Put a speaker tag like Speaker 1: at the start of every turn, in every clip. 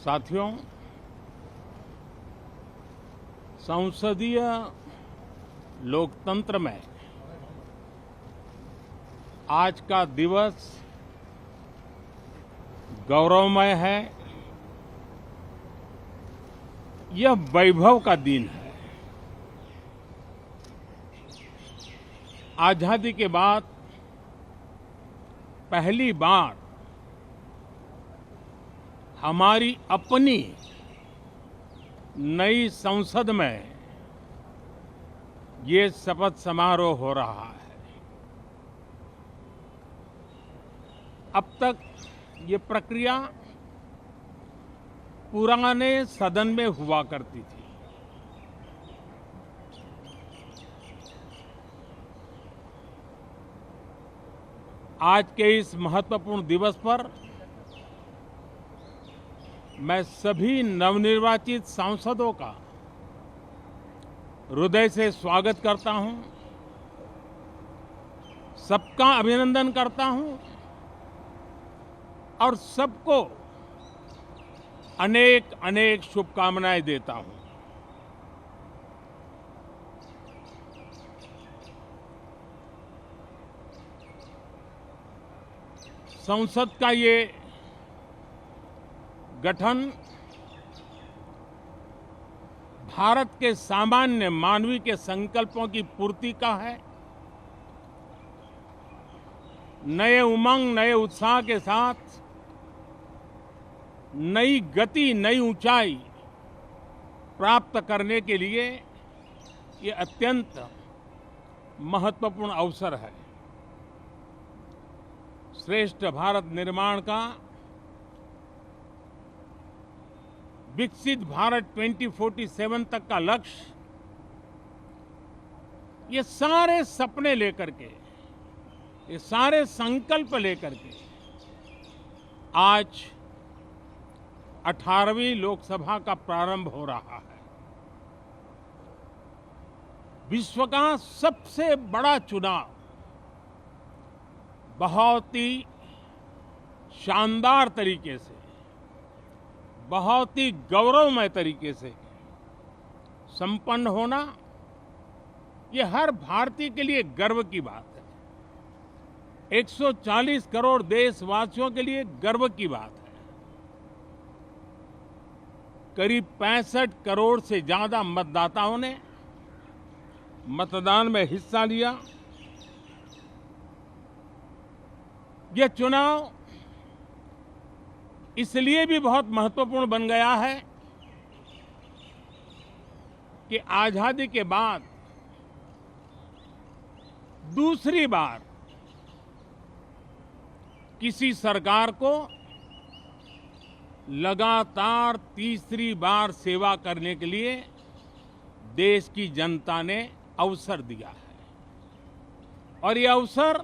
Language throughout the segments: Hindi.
Speaker 1: साथियों, संसदीय लोकतंत्र में आज का दिवस गौरवमय है। यह वैभव का दिन है। आजादी के बाद पहली बार हमारी अपनी नई संसद में ये शपथ समारोह हो रहा है। अब तक ये प्रक्रिया पुराने सदन में हुआ करती थी। आज के इस महत्वपूर्ण दिवस पर मैं सभी नवनिर्वाचित सांसदों का हृदय से स्वागत करता हूं, सबका अभिनंदन करता हूं और सबको अनेक अनेक शुभकामनाएं देता हूं। संसद का ये गठन भारत के सामान्य मानवीय के संकल्पों की पूर्ति का है। नए उमंग, नए उत्साह के साथ नई गति, नई ऊंचाई प्राप्त करने के लिए ये अत्यंत महत्वपूर्ण अवसर है। श्रेष्ठ भारत निर्माण का, विकसित भारत 2047 तक का लक्ष्य, ये सारे सपने लेकर के, ये सारे संकल्प लेकर के आज 18वीं लोकसभा का प्रारंभ हो रहा है। विश्व का सबसे बड़ा चुनाव बहुत ही शानदार तरीके से, बहुत ही गौरवमय तरीके से संपन्न होना, ये हर भारतीय के लिए गर्व की बात है। 140 करोड़ देशवासियों के लिए गर्व की बात है। करीब 65 करोड़ से ज्यादा मतदाताओं ने मतदान में हिस्सा लिया। यह चुनाव इसलिए भी बहुत महत्वपूर्ण बन गया है कि आजादी के बाद दूसरी बार किसी सरकार को लगातार तीसरी बार सेवा करने के लिए देश की जनता ने अवसर दिया है और यह अवसर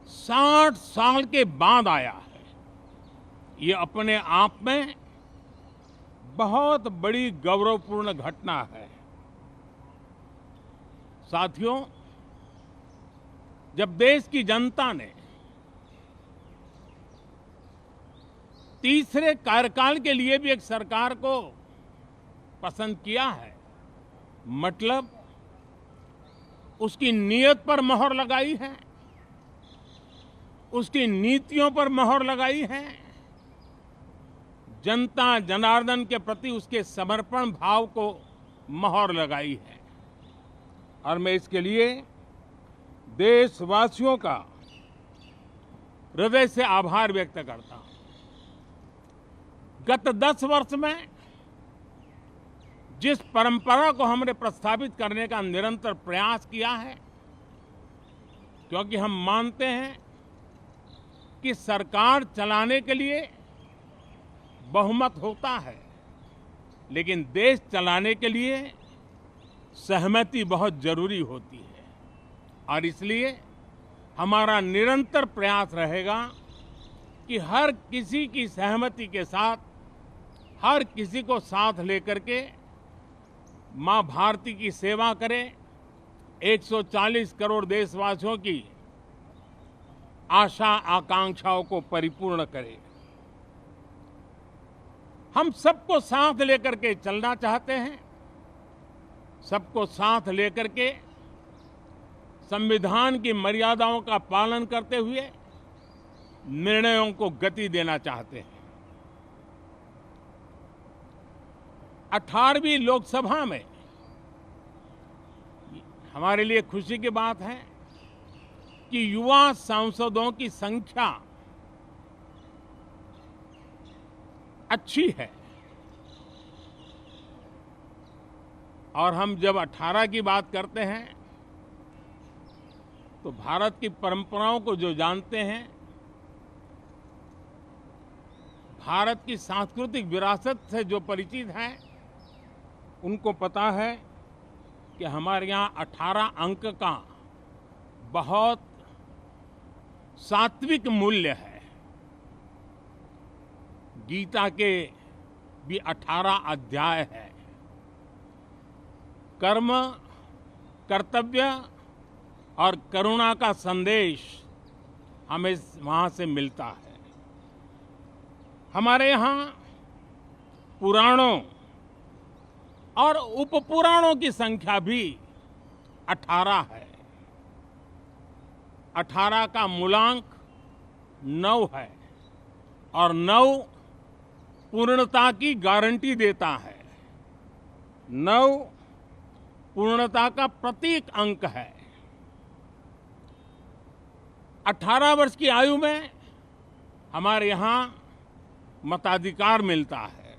Speaker 1: 60 साल के बाद आया है। ये अपने आप में बहुत बड़ी गौरवपूर्ण घटना है। साथियों, जब देश की जनता ने तीसरे कार्यकाल के लिए भी एक सरकार को पसंद किया है, मतलब उसकी नीयत पर मोहर लगाई है, उसकी नीतियों पर मोहर लगाई है, जनता जनार्दन के प्रति उसके समर्पण भाव को मोहर लगाई है और मैं इसके लिए देशवासियों का हृदय से आभार व्यक्त करता हूं। गत 10 वर्ष में जिस परंपरा को हमने प्रस्थापित करने का निरंतर प्रयास किया है, क्योंकि हम मानते हैं कि सरकार चलाने के लिए बहुमत होता है, लेकिन देश चलाने के लिए सहमति बहुत जरूरी होती है और इसलिए हमारा निरंतर प्रयास रहेगा कि हर किसी की सहमति के साथ, हर किसी को साथ लेकर के मां भारती की सेवा करें, 140 करोड़ देशवासियों की आशा आकांक्षाओं को परिपूर्ण करें। हम सबको साथ लेकर के चलना चाहते हैं। सबको साथ लेकर के संविधान की मर्यादाओं का पालन करते हुए निर्णयों को गति देना चाहते हैं। 18वीं लोकसभा में हमारे लिए खुशी की बात है कि युवा सांसदों की संख्या अच्छी है। और हम जब 18 की बात करते हैं तो भारत की परंपराओं को जो जानते हैं, भारत की सांस्कृतिक विरासत से जो परिचित हैं, उनको पता है कि हमारे यहाँ 18 अंक का बहुत सात्विक मूल्य है। गीता के भी 18 अध्याय है। कर्म, कर्तव्य और करुणा का संदेश हमें वहां से मिलता है। हमारे यहाँ पुराणों और उपपुराणों की संख्या भी 18 है। 18 का मूलांक 9 है और 9 पूर्णता की गारंटी देता है। 9 पूर्णता का प्रतीक अंक है। 18 वर्ष की आयु में हमारे यहाँ मताधिकार मिलता है।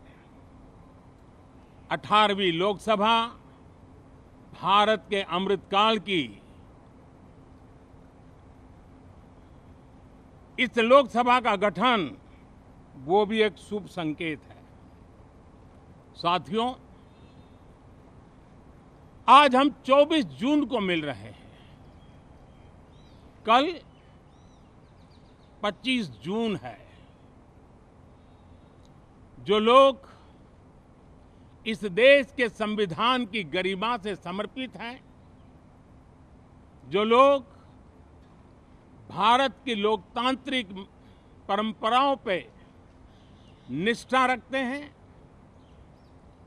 Speaker 1: 18वीं लोकसभा भारत के अमृतकाल की इस लोकसभा का गठन वो भी एक शुभ संकेत है। साथियों, आज हम 24 जून को मिल रहे हैं। कल 25 जून है। जो लोग इस देश के संविधान की गरिमा से समर्पित हैं, जो लोग भारत की लोकतांत्रिक परंपराओं पे निष्ठा रखते हैं,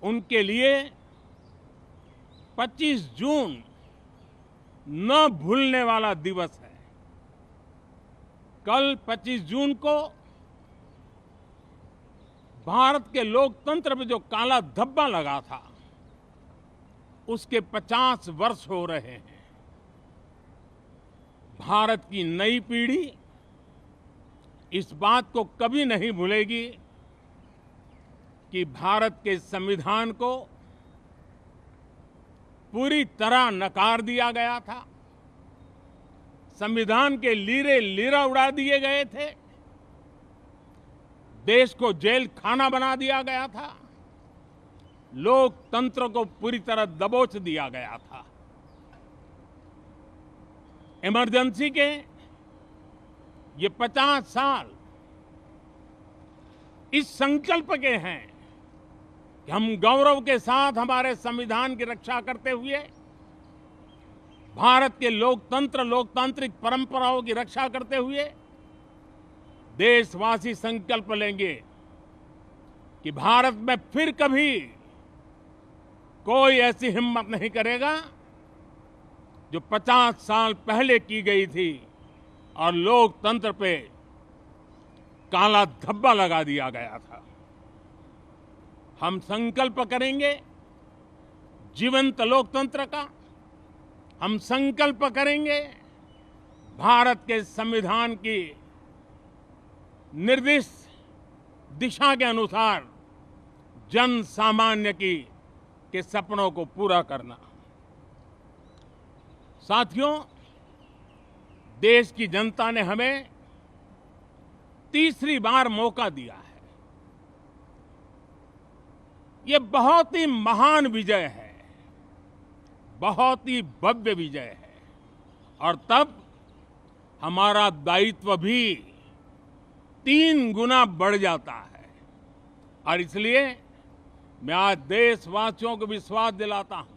Speaker 1: उनके लिए 25 जून न भूलने वाला दिवस है। कल 25 जून को भारत के लोकतंत्र में जो काला धब्बा लगा था, उसके 50 वर्ष हो रहे हैं। भारत की नई पीढ़ी इस बात को कभी नहीं भूलेगी कि भारत के संविधान को पूरी तरह नकार दिया गया था। संविधान के लीरे लीरा उड़ा दिए गए थे। देश को जेल खाना बना दिया गया था। लोकतंत्र को पूरी तरह दबोच दिया गया था। इमरजेंसी के ये 50 साल इस संकल्प के हैं कि हम गौरव के साथ हमारे संविधान की रक्षा करते हुए भारत के लोकतंत्र, लोकतांत्रिक परंपराओं की रक्षा करते हुए देशवासी संकल्प लेंगे कि भारत में फिर कभी कोई ऐसी हिम्मत नहीं करेगा जो 50 साल पहले की गई थी और लोकतंत्र पे काला धब्बा लगा दिया गया था। हम संकल्प करेंगे जीवंत लोकतंत्र का। हम संकल्प करेंगे भारत के संविधान की निर्दिष्ट दिशा के अनुसार जन सामान्य के सपनों को पूरा करना। साथियों, देश की जनता ने हमें तीसरी बार मौका दिया है। ये बहुत ही महान विजय है, बहुत ही भव्य विजय है और तब हमारा दायित्व भी 3 गुना बढ़ जाता है। और इसलिए मैं आज देशवासियों को विश्वास दिलाता हूं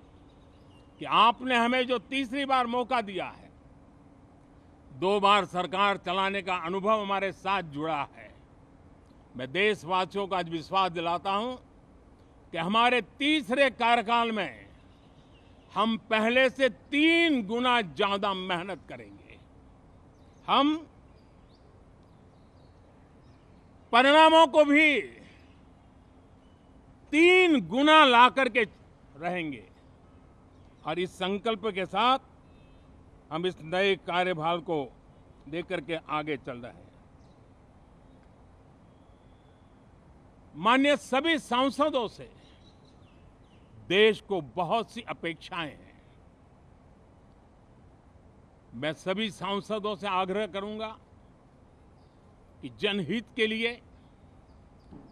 Speaker 1: कि आपने हमें जो तीसरी बार मौका दिया है, 2 बार सरकार चलाने का अनुभव हमारे साथ जुड़ा है, मैं देशवासियों को आज विश्वास दिलाता हूं कि हमारे तीसरे कार्यकाल में हम पहले से 3 गुना ज्यादा मेहनत करेंगे। हम परिणामों को भी 3 गुना ला करके रहेंगे और इस संकल्प के साथ हम इस नए कार्यभार को लेकर के आगे चल रहे हैं। माननीय सभी सांसदों से देश को बहुत सी अपेक्षाएं हैं। मैं सभी सांसदों से आग्रह करूंगा कि जनहित के लिए,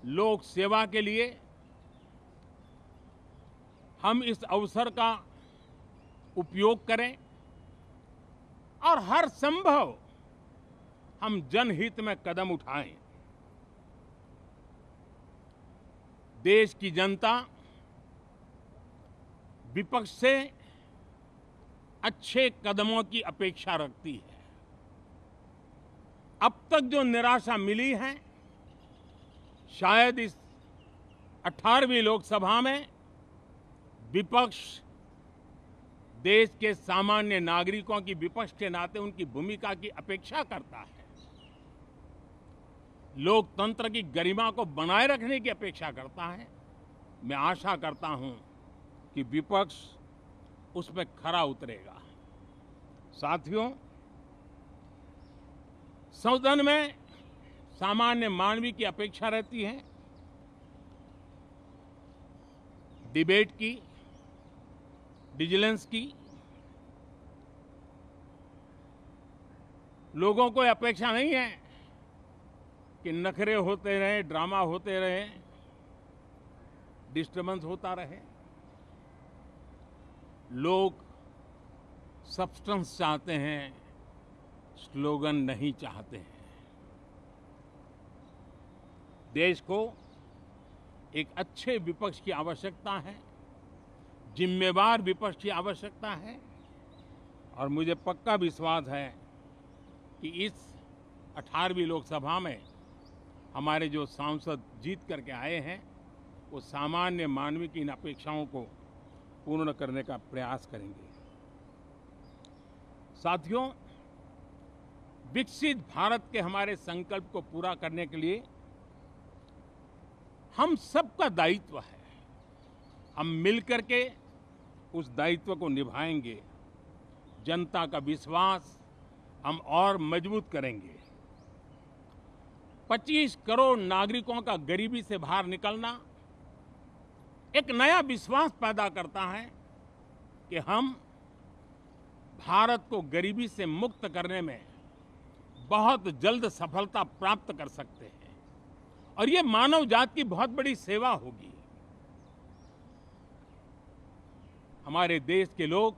Speaker 1: लोक सेवा के लिए हम इस अवसर का उपयोग करें और हर संभव हम जनहित में कदम उठाएं। देश की जनता विपक्ष से अच्छे कदमों की अपेक्षा रखती है। अब तक जो निराशा मिली है, शायद इस 18वीं लोकसभा में विपक्ष देश के सामान्य नागरिकों की विपक्ष के नाते उनकी भूमिका की अपेक्षा करता है, लोकतंत्र की गरिमा को बनाए रखने की अपेक्षा करता है। मैं आशा करता हूं कि विपक्ष उसमें खरा उतरेगा। साथियों, सदन में सामान्य मानवीय की अपेक्षा रहती है डिबेट की, विजिलेंस की। लोगों को अपेक्षा नहीं है कि नखरे होते रहे, ड्रामा होते रहे, डिस्टर्बेंस होता रहे। लोग सब्सटेंस चाहते हैं, स्लोगन नहीं चाहते हैं। देश को एक अच्छे विपक्ष की आवश्यकता है, जिम्मेवार विपक्ष की आवश्यकता है और मुझे पक्का विश्वास है कि इस 18वीं लोकसभा में हमारे जो सांसद जीत करके आए हैं वो सामान्य मानवीय की इन अपेक्षाओं को पूर्ण करने का प्रयास करेंगे। साथियों, विकसित भारत के हमारे संकल्प को पूरा करने के लिए हम सबका दायित्व है। हम मिलकर के उस दायित्व को निभाएंगे। जनता का विश्वास हम और मजबूत करेंगे। 25 करोड़ नागरिकों का गरीबी से बाहर निकलना एक नया विश्वास पैदा करता है कि हम भारत को गरीबी से मुक्त करने में बहुत जल्द सफलता प्राप्त कर सकते हैं और ये मानव जाति की बहुत बड़ी सेवा होगी। हमारे देश के लोग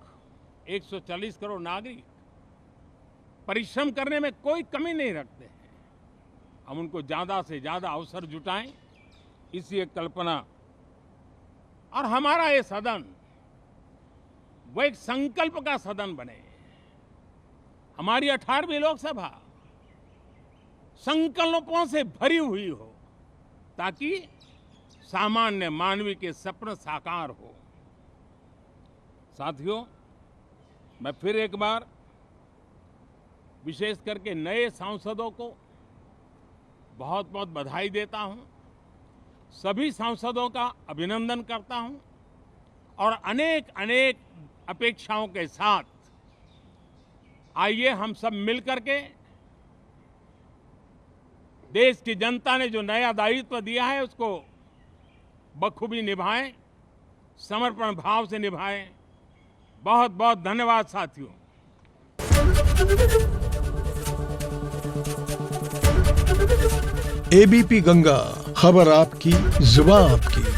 Speaker 1: 140 करोड़ नागरिक परिश्रम करने में कोई कमी नहीं रखते हैं। हम उनको ज्यादा से ज्यादा अवसर जुटाएं, इसी एक कल्पना और हमारा ये सदन वो एक संकल्प का सदन बने। हमारी 18वीं लोकसभा संकल्पों से भरी हुई हो ताकि सामान्य मानवीय के सपने साकार हो। साथियों, मैं फिर एक बार विशेष करके नए सांसदों को बहुत बहुत बधाई देता हूं, सभी सांसदों का अभिनंदन करता हूं और अनेक अनेक अपेक्षाओं के साथ आइए हम सब मिलकर के देश की जनता ने जो नया दायित्व दिया है उसको बखूबी निभाएं, समर्पण भाव से निभाएं। बहुत बहुत धन्यवाद साथियों।
Speaker 2: एबीपी गंगा, खबर आपकी, जुबान आपकी।